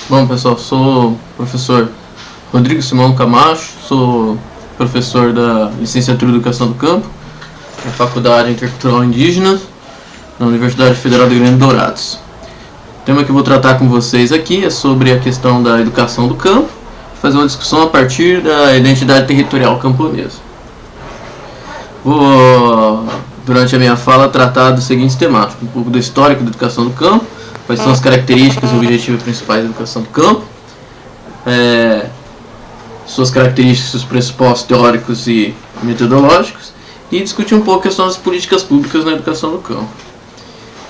Bom, pessoal, sou o professor Rodrigo Simão Camacho, sou professor da licenciatura em Educação do Campo, na Faculdade Intercultural Indígena, na Universidade Federal do Rio Grande do Dourados. O tema que eu vou tratar com vocês aqui é sobre a questão da educação do campo, fazer uma discussão a partir da identidade territorial camponesa. Vou, durante a minha fala, tratar dos seguintes temáticos: um pouco do histórico da educação do campo, quais são as características e objetivos principais da educação do campo, suas características, seus pressupostos teóricos e metodológicos, e discutir um pouco a questão das políticas públicas na educação do campo.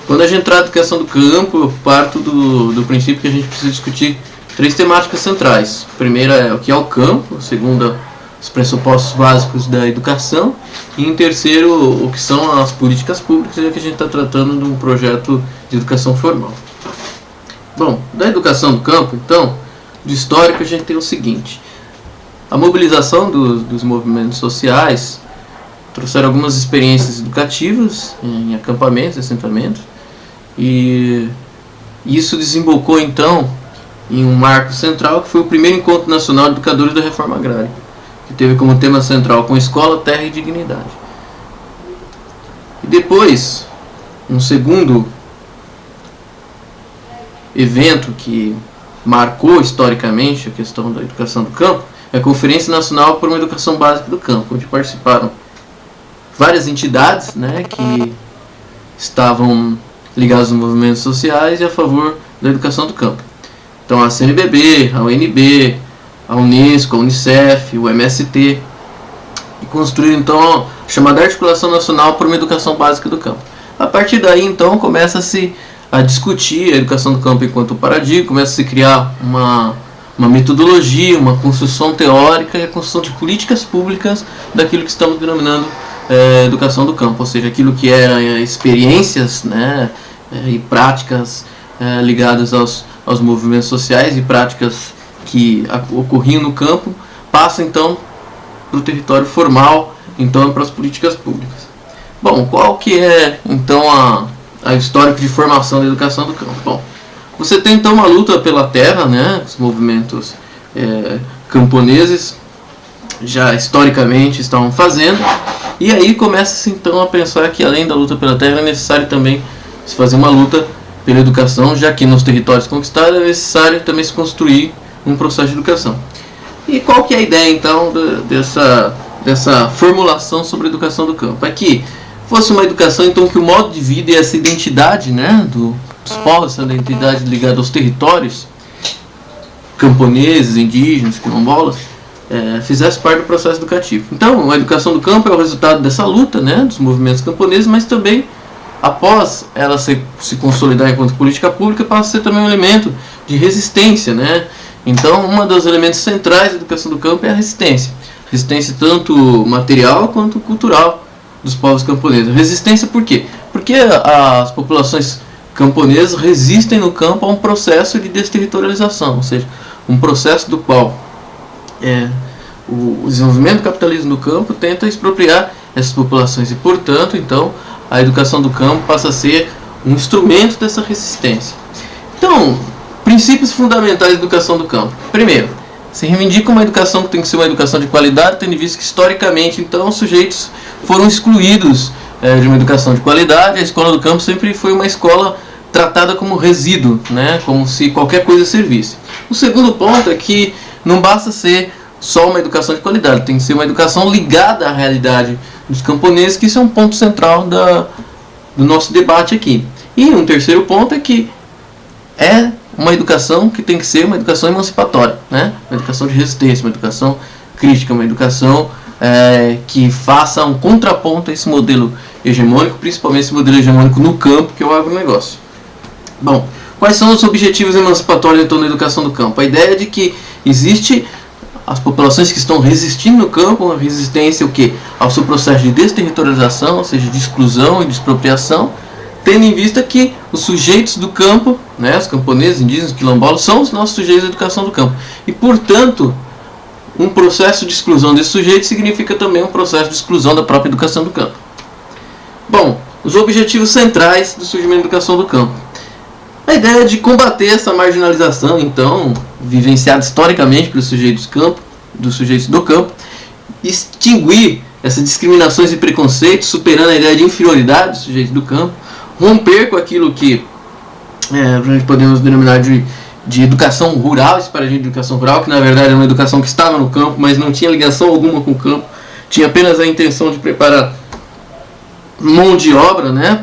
Quando a gente trata de educação do campo, eu parto do princípio que a gente precisa discutir três temáticas centrais. A primeira é o que é o campo, a segunda, os pressupostos básicos da educação, e em terceiro, o que são as políticas públicas, já que a gente está tratando de um projeto de educação formal. Bom, da educação do campo, então, de histórico a gente tem o seguinte: a mobilização dos movimentos sociais trouxeram algumas experiências educativas em acampamentos, assentamentos, e isso desembocou então em um marco central que foi o primeiro Encontro Nacional de Educadores da Reforma Agrária, que teve como tema central com escola, terra e dignidade. E depois, um segundo evento que marcou historicamente a questão da educação do campo é a Conferência Nacional por uma Educação Básica do Campo, onde participaram várias entidades, que estavam ligadas aos movimentos sociais e a favor da educação do campo. Então a CNBB, a UNB, a Unesco, a Unicef, o MST, e construíram então a chamada Articulação Nacional por uma Educação Básica do Campo. A partir daí então começa-se a discutir a educação do campo enquanto paradigma, começa-se a criar uma metodologia, uma construção teórica e a construção de políticas públicas daquilo que estamos denominando educação do campo, ou seja, aquilo que eram experiências e práticas ligadas aos movimentos sociais e práticas que ocorriam no campo, passa então para o território formal, então para as políticas públicas. Bom, qual que é então a histórico de formação da educação do campo? Bom, você tem então uma luta pela terra, os movimentos camponeses já historicamente estavam fazendo, e aí começa-se então a pensar que além da luta pela terra é necessário também se fazer uma luta pela educação, já que nos territórios conquistados é necessário também se construir um processo de educação. E qual que é a ideia então dessa formulação sobre a educação do campo? É que fosse uma educação então que o modo de vida e essa identidade dos povos, essa identidade ligada aos territórios camponeses, indígenas, quilombolas, fizesse parte do processo educativo. Então a educação do campo é o resultado dessa luta dos movimentos camponeses, mas também após ela se consolidar enquanto política pública, passa a ser também um elemento de resistência. Então um dos elementos centrais da educação do campo é a resistência. Resistência tanto material quanto cultural dos povos camponeses. Resistência por quê? Porque as populações camponesas resistem no campo a um processo de desterritorialização, ou seja, um processo do qual o desenvolvimento do capitalismo no campo tenta expropriar essas populações e, portanto, então, a educação do campo passa a ser um instrumento dessa resistência. Então, princípios fundamentais da educação do campo. Primeiro, se reivindica uma educação que tem que ser uma educação de qualidade, tendo visto que historicamente, então, os sujeitos foram excluídos de uma educação de qualidade. A escola do campo sempre foi uma escola tratada como resíduo, como se qualquer coisa servisse. O segundo ponto é que não basta ser só uma educação de qualidade, tem que ser uma educação ligada à realidade dos camponeses, que isso é um ponto central do nosso debate aqui. E um terceiro ponto é que é uma educação que tem que ser uma educação emancipatória, uma educação de resistência, uma educação crítica, uma educação que faça um contraponto a esse modelo hegemônico, principalmente esse modelo hegemônico no campo, que é o agronegócio. Bom, quais são os objetivos emancipatórios então da educação do campo? A ideia é de que existe as populações que estão resistindo no campo, uma resistência ao seu processo de desterritorialização, ou seja, de exclusão e de expropriação, tendo em vista que os sujeitos do campo, os camponeses, indígenas, quilombolas, são os nossos sujeitos da educação do campo. E, portanto, um processo de exclusão desse sujeito significa também um processo de exclusão da própria educação do campo. Bom, os objetivos centrais do surgimento da educação do campo. A ideia é de combater essa marginalização, então, vivenciada historicamente pelos sujeitos do campo, extinguir essas discriminações e preconceitos, superando a ideia de inferioridade dos sujeitos do campo, romper com aquilo que a gente podemos denominar de educação rural, esse paradigma de educação rural, que na verdade é uma educação que estava no campo, mas não tinha ligação alguma com o campo, tinha apenas a intenção de preparar mão de obra, né,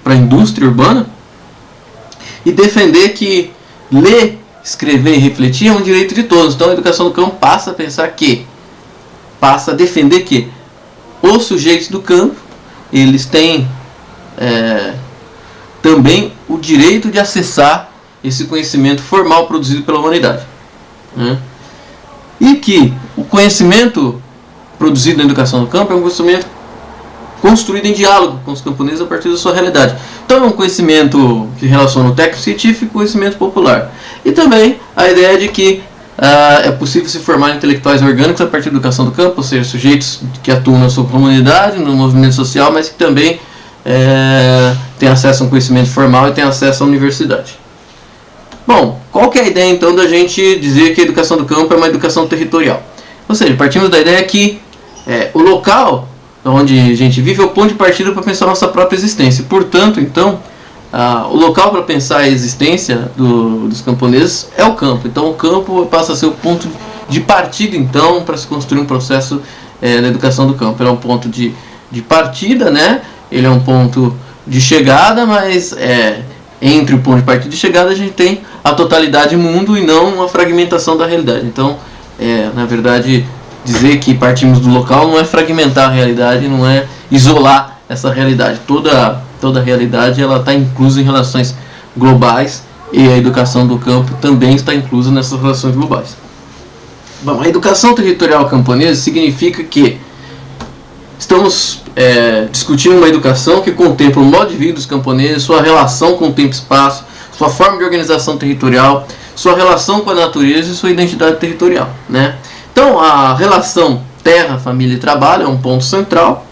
para a indústria urbana, e defender que ler, escrever e refletir é um direito de todos. Então a educação do campo passa a defender que os sujeitos do campo, eles têm também o direito de acessar esse conhecimento formal produzido pela humanidade, né? E que o conhecimento produzido na educação do campo é um conhecimento construído em diálogo com os camponeses a partir da sua realidade. Então é um conhecimento que relaciona o técnico científico e o conhecimento popular. E também a ideia de que é possível se formar intelectuais orgânicos a partir da educação do campo, ou seja, sujeitos que atuam na sua comunidade, no movimento social, mas que também têm acesso a um conhecimento formal e têm acesso à universidade. Bom, qual que é a ideia então da gente dizer que a educação do campo é uma educação territorial? Ou seja, partimos da ideia que o local onde a gente vive é o ponto de partida para pensar a nossa própria existência. Portanto, então, o local para pensar a existência dos camponeses é o campo. Então o campo passa a ser o ponto de partida então para se construir um processo na educação do campo. Ele é um ponto de partida, né? Ele é um ponto de chegada, mas entre o ponto de partida e chegada a gente tem a totalidade do mundo e não uma fragmentação da realidade. Então, na verdade, dizer que partimos do local não é fragmentar a realidade, não é isolar essa realidade. Toda a realidade está inclusa em relações globais e a educação do campo também está inclusa nessas relações globais. Bom, a educação territorial camponesa significa que estamos discutindo uma educação que contempla o modo de vida dos camponeses, sua relação com o tempo e espaço, sua forma de organização territorial, sua relação com a natureza e sua identidade territorial, né? Então a relação terra, família e trabalho é um ponto central.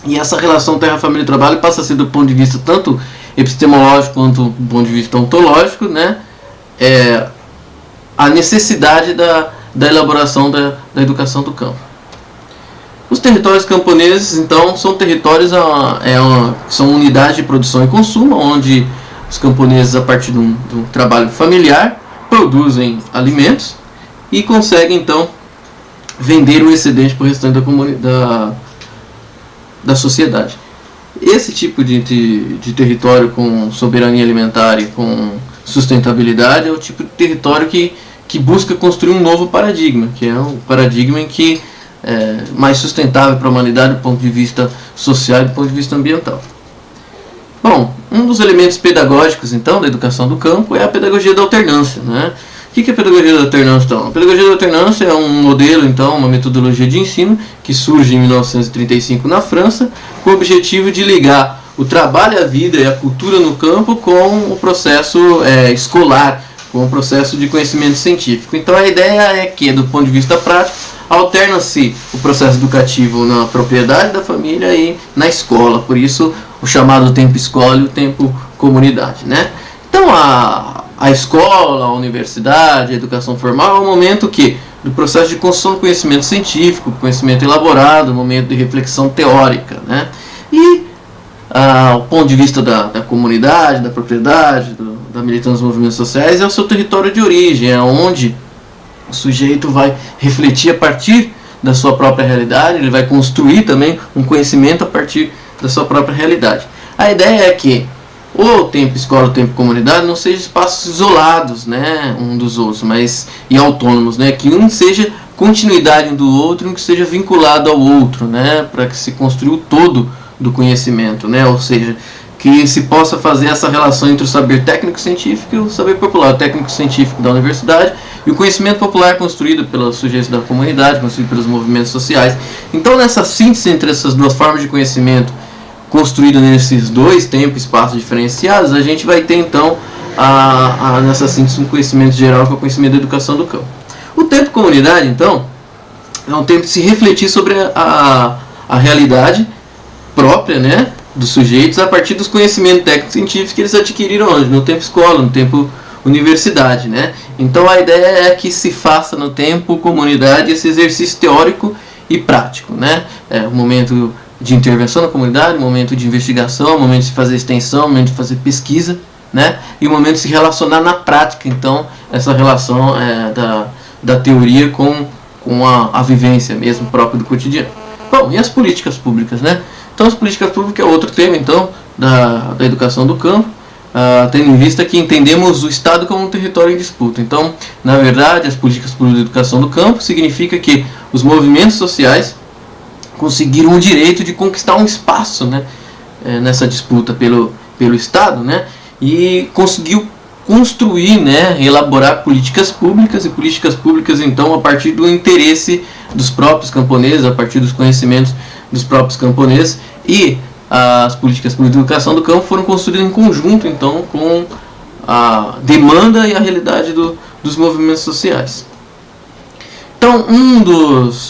E essa relação terra, família e trabalho passa a ser do ponto de vista tanto epistemológico quanto do ponto de vista ontológico, né? A necessidade da elaboração da educação do campo. Os territórios camponeses, então, são territórios, são unidades de produção e consumo, onde os camponeses, a partir de um trabalho familiar, produzem alimentos e conseguem, então, vender o excedente para o restante da sociedade. Esse tipo de território com soberania alimentar e com sustentabilidade é o tipo de território que busca construir um novo paradigma, que é um paradigma em que é mais sustentável para a humanidade do ponto de vista social e do ponto de vista ambiental. Bom, um dos elementos pedagógicos então da educação do campo é a pedagogia da alternância, né? O que é a pedagogia da alternância então? A pedagogia da alternância é um modelo, então, uma metodologia de ensino que surge em 1935 na França, com o objetivo de ligar o trabalho, a vida e a cultura no campo com o processo escolar, com o processo de conhecimento científico. Então a ideia é que, do ponto de vista prático, alterna-se o processo educativo na propriedade da família e na escola, por isso o chamado tempo escola e o tempo comunidade, né? Então a escola, a universidade, a educação formal é um momento do processo de construção do conhecimento científico, conhecimento elaborado, um momento de reflexão teórica, né? E o ponto de vista da comunidade, da propriedade, da militância dos movimentos sociais é o seu território de origem, é onde o sujeito vai refletir a partir da sua própria realidade, ele vai construir também um conhecimento a partir da sua própria realidade. A ideia é que o tempo escola, o tempo comunidade não sejam espaços isolados, né, um dos outros, e autônomos, né, que um seja continuidade um do outro e um que seja vinculado ao outro, né, para que se construa o todo do conhecimento, né, ou seja, que se possa fazer essa relação entre o saber técnico-científico e o saber popular, o técnico-científico da universidade e o conhecimento popular construído pelos sujeitos da comunidade, construído pelos movimentos sociais. Então, nessa síntese entre essas duas formas de conhecimento construído nesses dois tempos e espaços diferenciados, a gente vai ter então nessa síntese um conhecimento geral, que é o conhecimento da educação do campo. O tempo comunidade, então, é um tempo de se refletir sobre a realidade própria, né, dos sujeitos a partir dos conhecimentos técnico-científicos que eles adquiriram onde? No tempo escola, no tempo universidade, né? Então a ideia é que se faça no tempo comunidade esse exercício teórico e prático, né? O momento de intervenção na comunidade, o momento de investigação, o momento de fazer extensão, o momento de fazer pesquisa, né? E o momento de se relacionar na prática, então, essa relação da teoria com a vivência mesmo própria do cotidiano. Bom, e as políticas públicas, né? Então, as políticas públicas é outro tema, então, da educação do campo, tendo em vista que entendemos o Estado como um território em disputa. Então, na verdade, as políticas públicas de educação do campo significa que os movimentos sociais conseguiram o direito de conquistar um espaço, né, nessa disputa pelo Estado, né, e conseguiu construir, né, elaborar políticas públicas, e políticas públicas então a partir do interesse dos próprios camponeses, a partir dos conhecimentos dos próprios camponeses, e as políticas públicas de educação do campo foram construídas em conjunto então com a demanda e a realidade dos movimentos sociais. Então,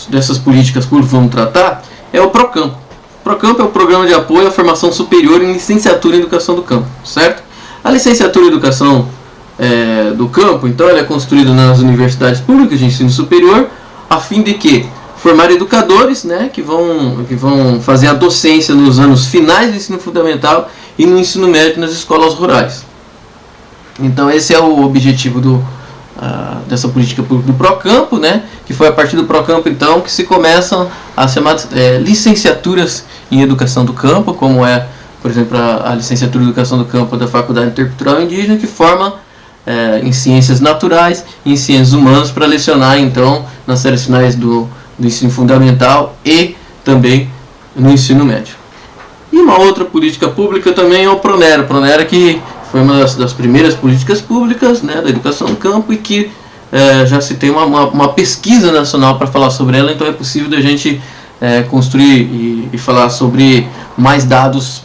dessas políticas públicas que vamos tratar é o PROCAMPO. O PROCAMPO é o Programa de Apoio à Formação Superior em Licenciatura em Educação do Campo, certo? A licenciatura em Educação do Campo, então, ela é construída nas universidades públicas de ensino superior, a fim de que formar educadores, né, que vão fazer a docência nos anos finais do ensino fundamental e no ensino médio nas escolas rurais. Então, esse é o objetivo dessa política pública do PROCAMPO, né, que foi a partir do PROCAMPO então que se começam as chamadas licenciaturas em Educação do Campo, como por exemplo, a licenciatura em Educação do Campo da Faculdade Intercultural Indígena, que forma em Ciências Naturais e em Ciências Humanas para lecionar então nas séries finais do ensino fundamental e também no ensino médio. E uma outra política pública também é o PRONERA. O PRONERA que foi uma das primeiras políticas públicas, né, da educação no campo, e que já se tem uma pesquisa nacional para falar sobre ela, então é possível da gente construir e falar sobre mais dados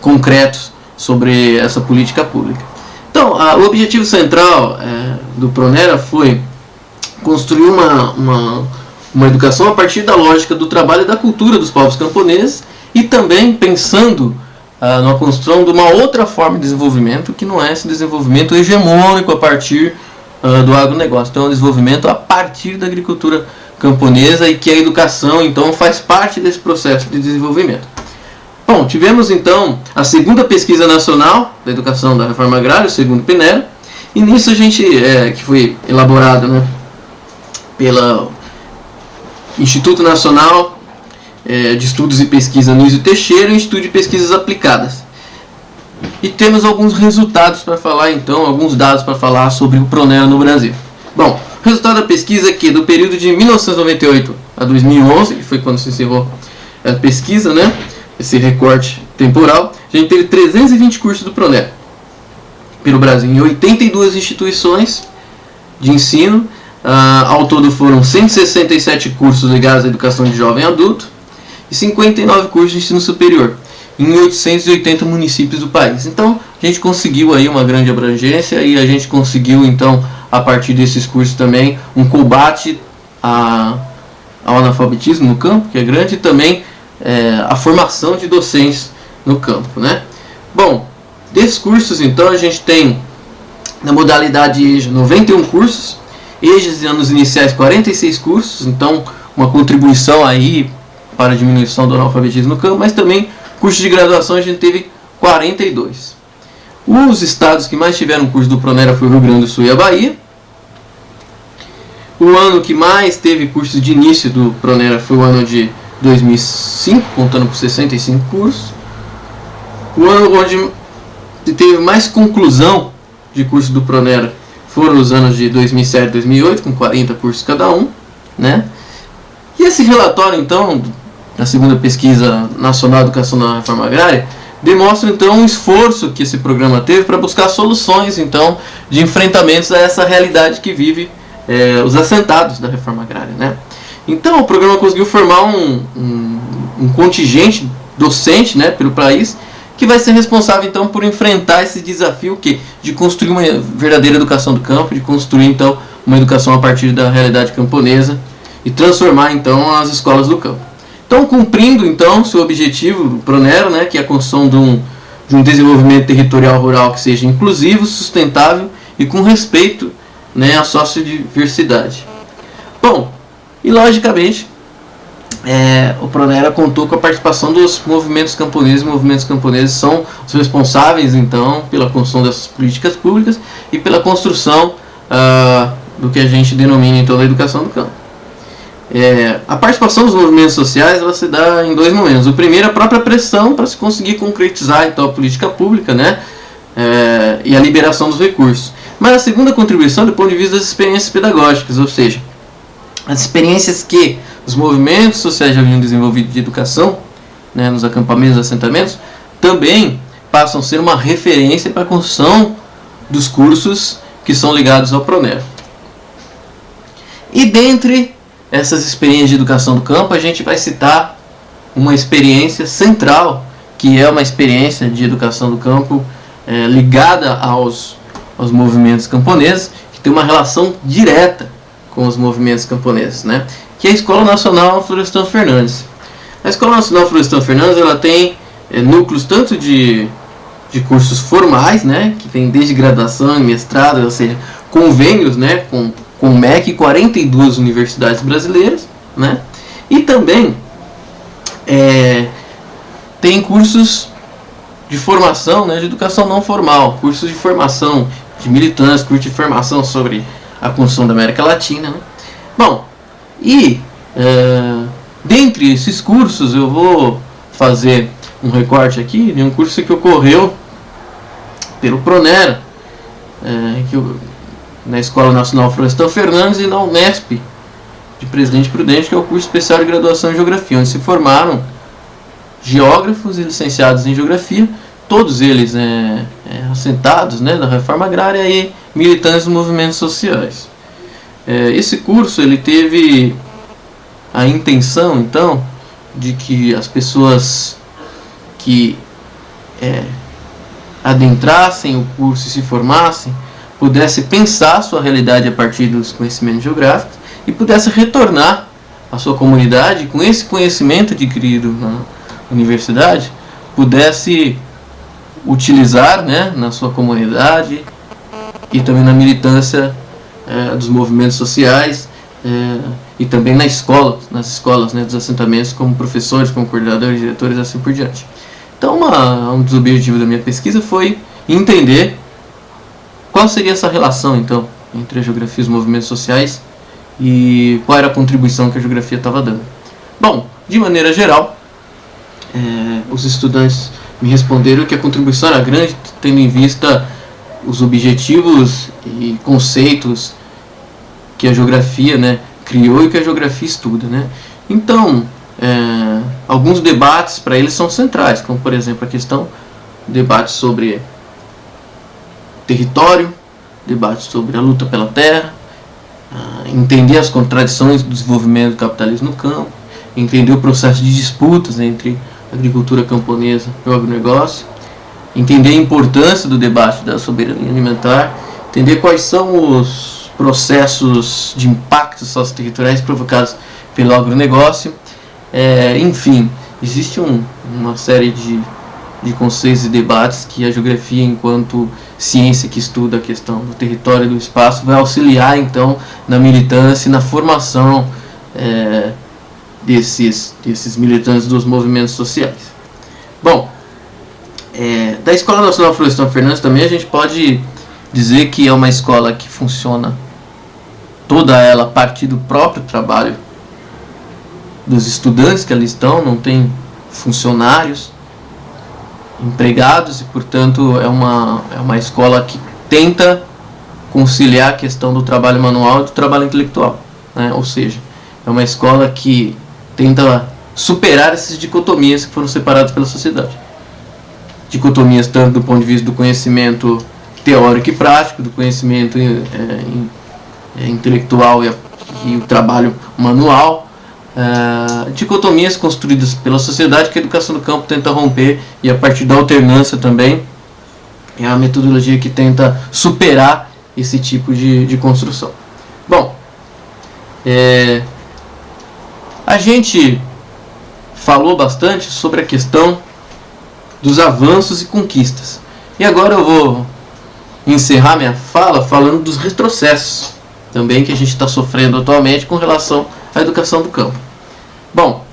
concretos sobre essa política pública. Então, o objetivo central do PRONERA foi construir uma educação a partir da lógica do trabalho e da cultura dos povos camponeses, e também pensando na construção de uma outra forma de desenvolvimento, que não é esse desenvolvimento hegemônico a partir do agronegócio. Então, é um desenvolvimento a partir da agricultura camponesa, e que a educação, então, faz parte desse processo de desenvolvimento. Bom, tivemos, então, a segunda pesquisa nacional da educação da reforma agrária, o segundo PNERA, e nisso a gente, que foi elaborado, né, pelo Instituto Nacional de Estudos e Pesquisa Nísio Teixeira e Instituto de Pesquisas Aplicadas. E temos alguns resultados para falar, então, alguns dados para falar sobre o PRONERA no Brasil. Bom, o resultado da pesquisa é que do período de 1998 a 2011, que foi quando se encerrou a pesquisa, né, esse recorte temporal, a gente teve 320 cursos do PRONERA pelo Brasil, em 82 instituições de ensino. Ao todo foram 167 cursos ligados à educação de jovem e adulto e 59 cursos de ensino superior em 880 municípios do país. Então, a gente conseguiu aí uma grande abrangência, e a gente conseguiu, então, a partir desses cursos também, um combate ao analfabetismo no campo, que é grande, e também a formação de docentes no campo, né? Bom, desses cursos, então, a gente tem, na modalidade EJA, 91 cursos, EJAs de anos iniciais 46 cursos, então uma contribuição aí para a diminuição do analfabetismo no campo, mas também cursos de graduação a gente teve 42. Os estados que mais tiveram curso do PRONERA foi o Rio Grande do Sul e a Bahia. O ano que mais teve cursos de início do PRONERA foi o ano de 2005, contando com 65 cursos. O ano onde teve mais conclusão de curso do PRONERA foram os anos de 2007 e 2008, com 40 cursos cada um, né? E esse relatório, então, da segunda pesquisa nacional de educação na reforma agrária, demonstra, então, um esforço que esse programa teve para buscar soluções, então, de enfrentamentos a essa realidade que vive os assentados da reforma agrária, né? Então, o programa conseguiu formar um contingente docente, né, pelo país, que vai ser responsável, então, por enfrentar esse desafio de construir uma verdadeira educação do campo, de construir, então, uma educação a partir da realidade camponesa e transformar, então, as escolas do campo. Então, cumprindo então seu objetivo do Pronero, né, que é a construção de um desenvolvimento territorial rural que seja inclusivo, sustentável e com respeito, né, à sociodiversidade. Bom, e logicamente o Pronera contou com a participação dos movimentos camponeses. Os movimentos camponeses são os responsáveis então pela construção dessas políticas públicas e pela construção do que a gente denomina então da educação do campo. A participação dos movimentos sociais ela se dá em dois momentos. O primeiro é a própria pressão para se conseguir concretizar então a política pública, né, e a liberação dos recursos. Mas a segunda contribuição do ponto de vista das experiências pedagógicas, ou seja, as experiências que os movimentos sociais já haviam desenvolvido de educação, né, nos acampamentos e assentamentos, também passam a ser uma referência para a construção dos cursos que são ligados ao Pronero. E dentre essas experiências de educação do campo, a gente vai citar uma experiência central, que é uma experiência de educação do campo ligada aos movimentos camponeses, que tem uma relação direta com os movimentos camponeses, né? Que é a Escola Nacional Florestan Fernandes. A Escola Nacional Florestan Fernandes ela tem núcleos tanto de cursos formais, né, que tem desde graduação e mestrado, ou seja, convênios, né, com o MEC e 42 universidades brasileiras, né, e também tem cursos de formação, né, de educação não formal, cursos de formação de militantes, curso de formação sobre a construção da América Latina, né. Bom, e dentre esses cursos eu vou fazer um recorte aqui de um curso que ocorreu pelo Pronera, na Escola Nacional Florestan Fernandes e na Unesp de Presidente Prudente, que é o curso especial de graduação em Geografia, onde se formaram geógrafos e licenciados em Geografia, todos eles assentados, né, da reforma agrária e militantes dos movimentos sociais. Esse curso ele teve a intenção, então, de que as pessoas que adentrassem o curso e se formassem pudessem pensar a sua realidade a partir dos conhecimentos geográficos e pudessem retornar à sua comunidade com esse conhecimento adquirido na universidade, pudesse utilizar, né, na sua comunidade e também na militância dos movimentos sociais e também nas escolas, né, dos assentamentos, como professores, como coordenadores, diretores e assim por diante. Então, um dos objetivos da minha pesquisa foi entender qual seria essa relação, então, entre a geografia e os movimentos sociais e qual era a contribuição que a geografia estava dando. Bom, de maneira geral, os estudantes me responderam que a contribuição era grande, tendo em vista os objetivos e conceitos que a geografia, né, criou e que a geografia estuda, né. Então, alguns debates para eles são centrais, como por exemplo a questão debate sobre território, debate sobre a luta pela terra, entender as contradições do desenvolvimento do capitalismo no campo, entender o processo de disputas entre a agricultura camponesa e o agronegócio, entender a importância do debate da soberania alimentar, entender quais são os processos de impactos socioterritoriais provocados pelo agronegócio. Enfim, existe uma série de conceitos e debates que a geografia, enquanto ciência que estuda a questão do território e do espaço, vai auxiliar então na militância e na formação desses militantes dos movimentos sociais. Bom, da Escola Nacional Florestan Fernandes também a gente pode dizer que é uma escola que funciona toda ela a partir do próprio trabalho dos estudantes que ali estão, não tem funcionários, empregados, e portanto é uma escola que tenta conciliar a questão do trabalho manual e do trabalho intelectual, né? Ou seja, é uma escola que tenta superar essas dicotomias que foram separadas pela sociedade. Dicotomias tanto do ponto de vista do conhecimento teórico e prático, do conhecimento intelectual e o trabalho manual, dicotomias construídas pela sociedade que a educação do campo tenta romper, e a partir da alternância também é a metodologia que tenta superar esse tipo de construção. Bom, a gente falou bastante sobre a questão dos avanços e conquistas. E agora eu vou encerrar minha fala falando dos retrocessos também que a gente está sofrendo atualmente com relação à educação do campo. Bom,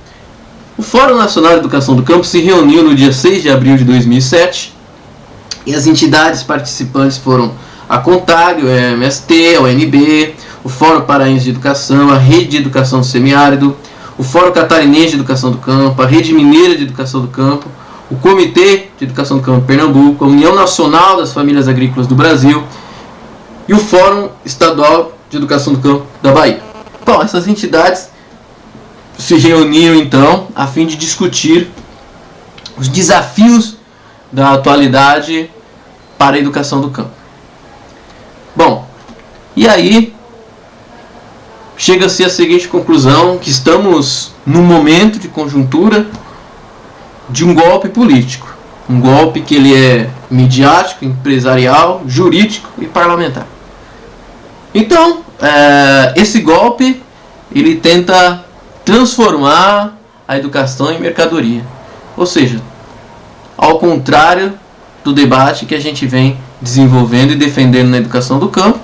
o Fórum Nacional de Educação do Campo se reuniu no dia 6 de abril de 2007 e as entidades participantes foram a CONTAG, o MST, a UNB, o Fórum Paraense de Educação, a Rede de Educação do Semiárido, o Fórum Catarinense de Educação do Campo, a Rede Mineira de Educação do Campo, o Comitê de Educação do Campo de Pernambuco, a União Nacional das Famílias Agrícolas do Brasil e o Fórum Estadual de Educação do Campo da Bahia. Bom, essas entidades se reuniram então a fim de discutir os desafios da atualidade para a educação do campo. Bom, e aí chega-se à seguinte conclusão, que estamos num momento de conjuntura de um golpe político. Um golpe que ele é midiático, empresarial, jurídico e parlamentar. Então, esse golpe, ele tenta transformar a educação em mercadoria. Ou seja, ao contrário do debate que a gente vem desenvolvendo e defendendo na educação do campo,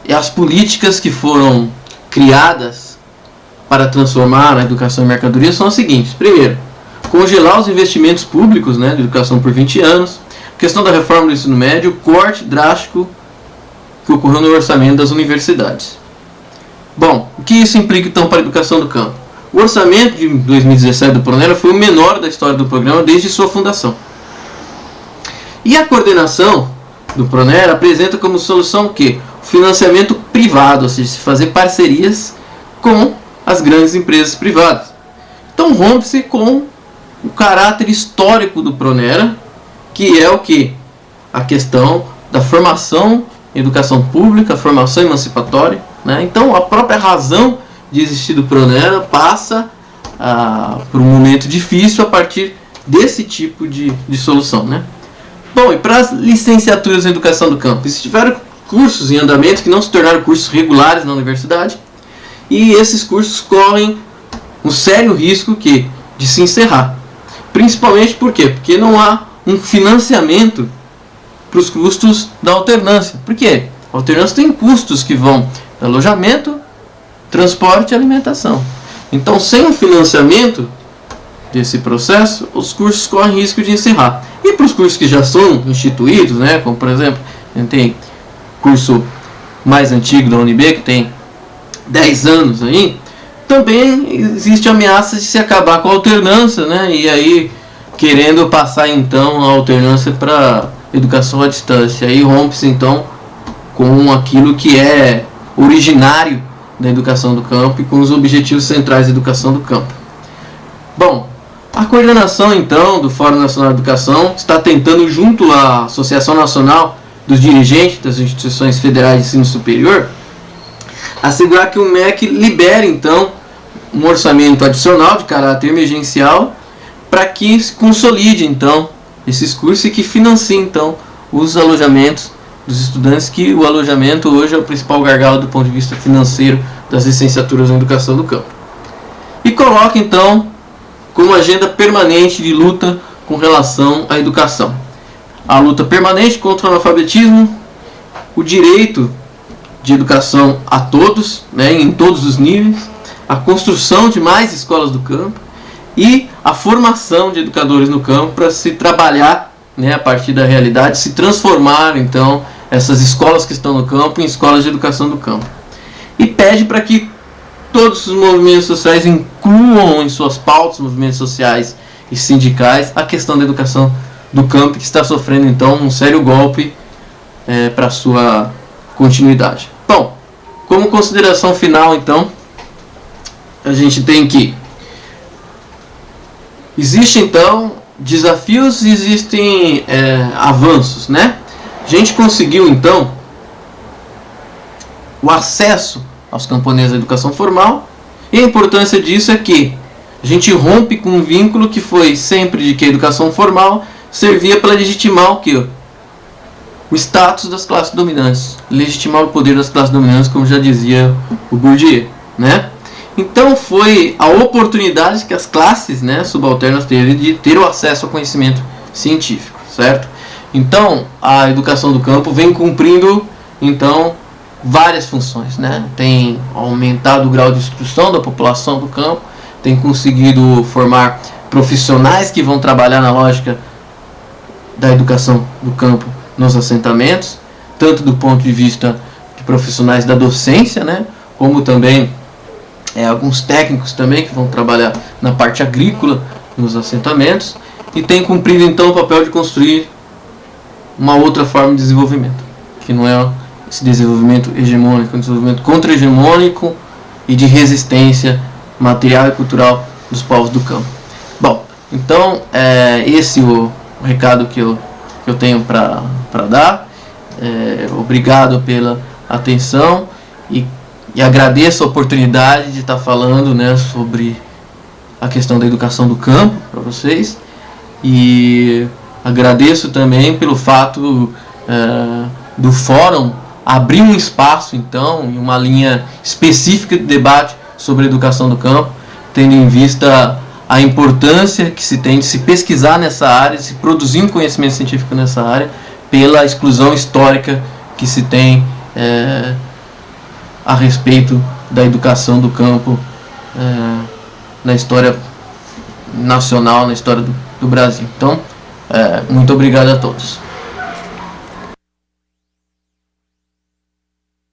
e as políticas que foram criadas para transformar a educação em mercadoria são as seguintes. Primeiro, congelar os investimentos públicos, de educação por 20 anos. Questão da reforma do ensino médio, o corte drástico que ocorreu no orçamento das universidades. Bom, o que isso implica então para a educação do campo? O orçamento de 2017 do Pronera foi o menor da história do programa desde sua fundação. E a coordenação do Pronera apresenta como solução o quê? O financiamento privado, ou seja, se fazer parcerias com as grandes empresas privadas. Então rompe-se com o caráter histórico do Pronera, que é o que? A questão da formação em educação pública, a formação emancipatória. Então a própria razão de existir do Pronera passa por um momento difícil a partir desse tipo de solução. Bom, e para as licenciaturas em educação do campo? Tiveram cursos em andamento que não se tornaram cursos regulares na universidade, e esses cursos correm um sério risco de se encerrar. Principalmente por quê? Porque não há um financiamento para os custos da alternância. Por quê? A alternância tem custos que vão de alojamento, transporte e alimentação. Então, sem um financiamento desse processo, os cursos correm risco de encerrar. E para os cursos que já são instituídos, como por exemplo, a gente tem curso mais antigo da UNB, que tem 10 anos aí, também existe a ameaça de se acabar com a alternância, e aí querendo passar então a alternância para educação à distância. Aí rompe-se então com aquilo que é originário da educação do campo e com os objetivos centrais da educação do campo. Bom, a coordenação então do Fórum Nacional de Educação está tentando, junto à Associação Nacional dos Dirigentes das Instituições Federais de Ensino Superior, assegurar que o MEC libere então um orçamento adicional de caráter emergencial para que se consolide então esses cursos e que financie então os alojamentos dos estudantes, que o alojamento hoje é o principal gargalo do ponto de vista financeiro das licenciaturas em educação do campo. E coloca então como agenda permanente de luta com relação à educação a luta permanente contra o analfabetismo, o direito de educação a todos, em todos os níveis, a construção de mais escolas do campo e a formação de educadores no campo para se trabalhar, a partir da realidade, se transformar então essas escolas que estão no campo em escolas de educação do campo. E pede para que todos os movimentos sociais incluam em suas pautas, movimentos sociais e sindicais, a questão da educação do campo, que está sofrendo então um sério golpe para sua continuidade. Bom, como consideração final então, a gente tem que existem então desafios e existem avanços, A gente conseguiu então o acesso aos camponeses da educação formal, e a importância disso é que a gente rompe com um vínculo que foi sempre de que a educação formal servia para legitimar o quê? O status das classes dominantes, legitimar o poder das classes dominantes, como já dizia o Bourdieu, Então foi a oportunidade que as classes, né, subalternas teve de ter o acesso ao conhecimento científico, certo? Então a educação do campo vem cumprindo então várias funções, né? Tem aumentado o grau de instrução da população do campo, tem conseguido formar profissionais que vão trabalhar na lógica da educação do campo nos assentamentos, tanto do ponto de vista de profissionais da docência, né, como também alguns técnicos também que vão trabalhar na parte agrícola nos assentamentos, e tem cumprido então o papel de construir uma outra forma de desenvolvimento, que não é esse desenvolvimento hegemônico, é um desenvolvimento contra-hegemônico e de resistência material e cultural dos povos do campo. Bom, então esse o recado que eu tenho para dar. Obrigado pela atenção e agradeço a oportunidade de estar falando, né, sobre a questão da educação do campo para vocês, e agradeço também pelo fato do fórum abrir um espaço então em uma linha específica de debate sobre a educação do campo, tendo em vista a importância que se tem de se pesquisar nessa área, de se produzir um conhecimento científico nessa área, pela exclusão histórica que se tem a respeito da educação do campo na história nacional, na história do Brasil. Então, muito obrigado a todos.